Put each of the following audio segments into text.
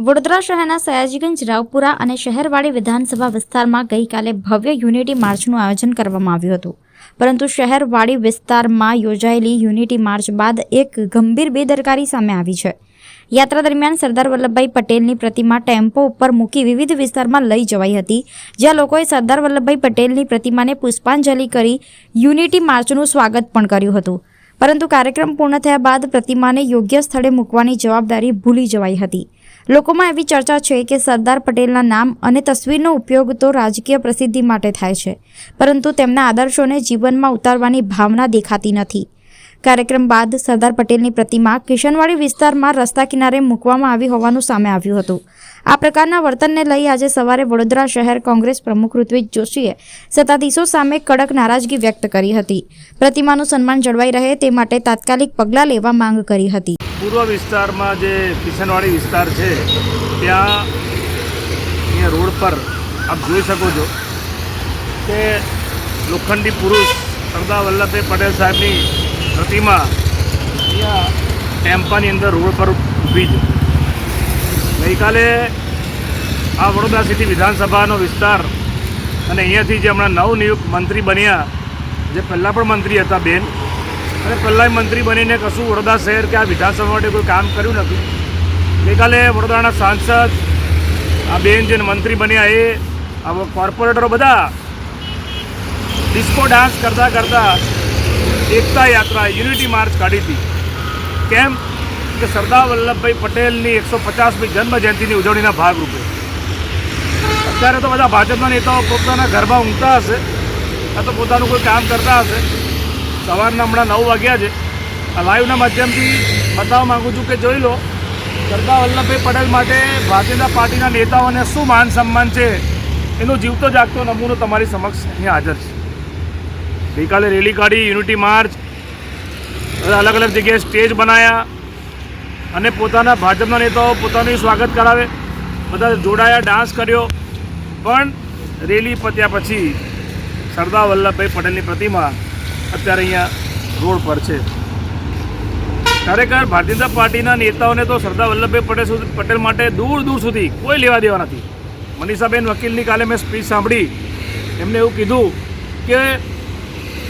વડોદરા શહેરના સયાજીગંજ, રાવપુરા અને શહેરવાડી વિધાનસભા વિસ્તારમાં ગઈકાલે ભવ્ય યુનિટી માર્ચનું આયોજન કરવામાં આવ્યું હતું. પરંતુ શહેરવાડી વિસ્તારમાં યોજાયેલી યુનિટી માર્ચ બાદ એક ગંભીર બેદરકારી સામે આવી છે. યાત્રા દરમિયાન સરદાર વલ્લભભાઈ પટેલની પ્રતિમા ટેમ્પો ઉપર મૂકી વિવિધ વિસ્તારમાં લઈ જવાઈ હતી, જ્યાં લોકોએ સરદાર વલ્લભભાઈ પટેલની પ્રતિમાને પુષ્પાંજલિ કરી યુનિટી માર્ચનું સ્વાગત પણ કર્યું હતું. પરંતુ કાર્યક્રમ પૂર્ણ થયા બાદ પ્રતિમાને યોગ્ય સ્થળે મૂકવાની જવાબદારી ભૂલી જવાઈ હતી. લોકોમાં એવી ચર્ચા છે કે સરદાર પટેલના નામ અને તસવીરનો ઉપયોગ તો રાજકીય પ્રસિદ્ધિ માટે થાય છે, પરંતુ તેમના આદર્શોને જીવનમાં ઉતારવાની ભાવના દેખાતી નથી. કાર્યક્રમ બાદ સરદાર પટેલની પ્રતિમા કિશનવાડી વિસ્તારમાં રસ્તા કિનારે મૂકવામાં આવી હોવાનું સામે આવ્યું હતું. આ પ્રકારના વર્તનને લઈ આજે સવારે વડોદરા શહેર કોંગ્રેસ પ્રમુખ ઋત્વિજ જોશીએ સત્તાધીશો સામે કડક નારાજગી વ્યક્ત કરી હતી. પ્રતિમાનું સન્માન જળવાઈ રહે તે માટે તાત્કાલિક પગલાં લેવા માંગ કરી હતી. પૂર્વ વિસ્તારમાં જે કિશનવાડી વિસ્તાર છે ત્યાં અહીંયા રોડ પર આપ જોઈ શકો છો કે લોખંડી પુરુષ સરદાર વલ્લભભાઈ પટેલ સાહેબની પ્રતિમા અહીંયા ટેમ્પાની અંદર રોડ પર ઊભી છે. ગઈકાલે આ વડોદરા સિટી વિધાનસભાનો વિસ્તાર અને અહીંયાથી જે હમણાં નવનિયુક્ત મંત્રી બન્યા, જે પહેલાં પણ મંત્રી હતા બેન, અને પહેલાં મંત્રી બનીને કશું વડોદરા શહેર કે આ વિધાનસભા માટે કોઈ કામ કર્યું નથી. ગઈકાલે વડોદરાના સાંસદ આ બેન જે મંત્રી બન્યા એ આ કોર્પોરેટરો બધા ડિસ્કો ડાન્સ કરતાં કરતાં એકતા યાત્રા યુનિટી માર્ચ કાઢી હતી. કેમ કે સરદાર વલ્લભભાઈ પટેલની 150મી જન્મ જયંતિની ઉજવણીના ભાગરૂપે. અત્યારે તો બધા ભાજપના નેતાઓ પોતાના ઘરમાં ઊંઘતા હશે, આ તો પોતાનું કોઈ કામ કરતા હશે. સવારના હમણાં 9 વાગ્યા છે. આ લાઈવના માધ્યમથી બતાવવા માગું છું કે જોઈ લો સરદાર વલ્લભભાઈ પટેલ માટે ભારતીય જનતા પાર્ટીના નેતાઓને શું માન સન્માન છે એનો જીવતો જાગતો નમૂનો તમારી સમક્ષ અહીંયા હાજર છે. ગઈકાલે રેલી કાઢી, યુનિટી માર્ચ, અલગ અલગ જગ્યાએ સ્ટેજ બનાવ્યા અને પોતાના ભાજપના નેતાઓ પોતાનું સ્વાગત કરાવે, બધા જોડાયા, ડાન્સ કર્યો. પણ રેલી પત્યા પછી સરદાર વલ્લભભાઈ પટેલની પ્રતિમા અત્યારે અહીંયા રોડ પર છે. ખરેખર ભારતીય જનતા પાર્ટીના નેતાઓને તો સરદાર વલ્લભભાઈ પટેલ માટે દૂર દૂર સુધી કોઈ લેવા દેવા નથી. મનીષાબેન વકીલની કાલે મેં સ્પીચ સાંભળી, એમને એવું કીધું કે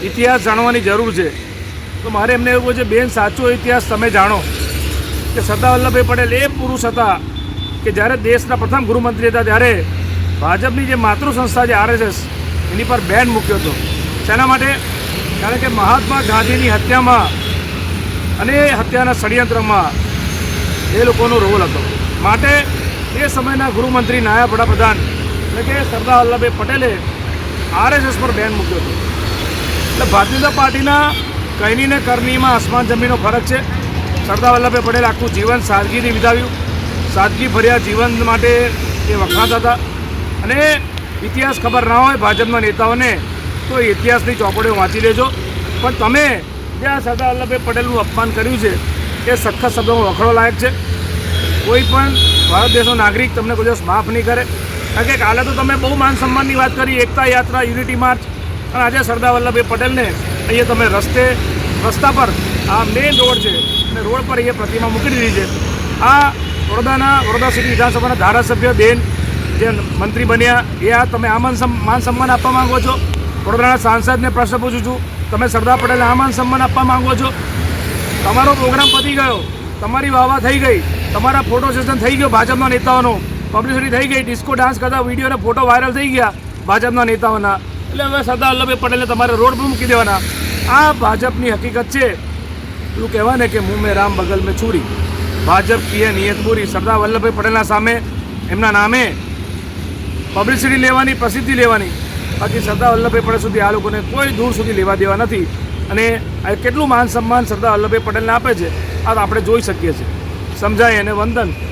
ઇતિહાસ જાણવાની જરૂર છે. તો મારે એમને એવું કહ્યું છે, બેન સાચો ઇતિહાસ તમે જાણો કે સરદાર વલ્લભભાઈ પટેલ એ પુરુષ હતા કે જ્યારે દેશના પ્રથમ ગૃહમંત્રી હતા ત્યારે ભાજપની જે માતૃ સંસ્થા છે RSS એની પર બેન મૂક્યો હતો. શેના માટે? કારણ કે મહાત્મા ગાંધીની હત્યામાં અને એ હત્યાના ષડયંત્રમાં એ લોકોનો રોલ હતો. માટે એ સમયના ગૃહમંત્રી, નાયબ વડાપ્રધાન એટલે કે સરદાર વલ્લભભાઈ પટેલે RSS પર બેન મૂક્યો હતો. એટલે ભારતીય જનતા પાર્ટીના કહીની ને કરણીમાં આસમાન જમીનનો ફરક છે. સરદાર વલ્લભભાઈ પટેલ આખું જીવન સાદગીથી વિતાવ્યું. સાદગી ભર્યા જીવન માટે એ વખણાતા હતા. અને ઇતિહાસ ખબર ના હોય ભાજપના નેતાઓને તો ઇતિહાસની ચોપડીઓ વાંચી લેજો. પણ તમે જ્યાં સરદાર વલ્લભભાઈ પટેલનું અપમાન કર્યું છે એ સખત શબ્દોમાં વખોડવા લાયક છે. કોઈ પણ ભારત દેશનો નાગરિક તમને કોઈ દિવસ માફ નહીં કરે. કારણ કે કાલે તો તમે બહુ માન સન્માનની વાત કરી, એકતા યાત્રા, યુનિટી માર્ચ, અને આજે સરદાર વલ્લભભાઈ પટેલને અહીંયા તમે રસ્તા પર આ મેઇન રોડ છે અને રોડ પર અહીંયા પ્રતિમા મૂકી દીધી છે. આ વડોદરા સિટી વિધાનસભાના ધારાસભ્ય બેન જે મંત્રી બન્યા એ આ તમે આ માન સન્માન આપવા માંગો છો? વડોદરાના સાંસદને પ્રશ્ન પૂછું છું, તમે સરદાર પટેલને આ માન સન્માન આપવા માંગો છો? તમારો પ્રોગ્રામ પતી ગયો, તમારી વાહવા થઈ ગઈ, તમારા ફોટો સેશન થઈ ગયો ભાજપના નેતાઓનો, પબ્લિસિટી થઈ ગઈ, ડિસ્કો ડાન્સ કરતા વિડીયો અને ફોટો વાયરલ થઈ ગયા ભાજપના નેતાઓના. એટલે હવે સરદાર વલ્લભભાઈ પટેલને તમારે રોડ પર મૂકી દેવાના. આ ભાજપની હકીકત છે. એવું કહેવાય ને કે મુંહ મેં રામ બગલ મેં છુરી. ભાજપ કી નિયત પૂરી. સરદાર વલ્લભભાઈ પટેલના સામે એમના નામે પબ્લિસિટી લેવાની, પ્રસિદ્ધિ લેવાની, બાકી સરદાર વલ્લભભાઈ પટેલ સુધી આ લોકોને કોઈ દૂર સુધી લેવા દેવા નથી. અને કેટલું માન સન્માન સરદાર વલ્લભભાઈ પટેલને આપે છે આ આપણે જોઈ શકીએ છીએ. સમજાય અને વંદન.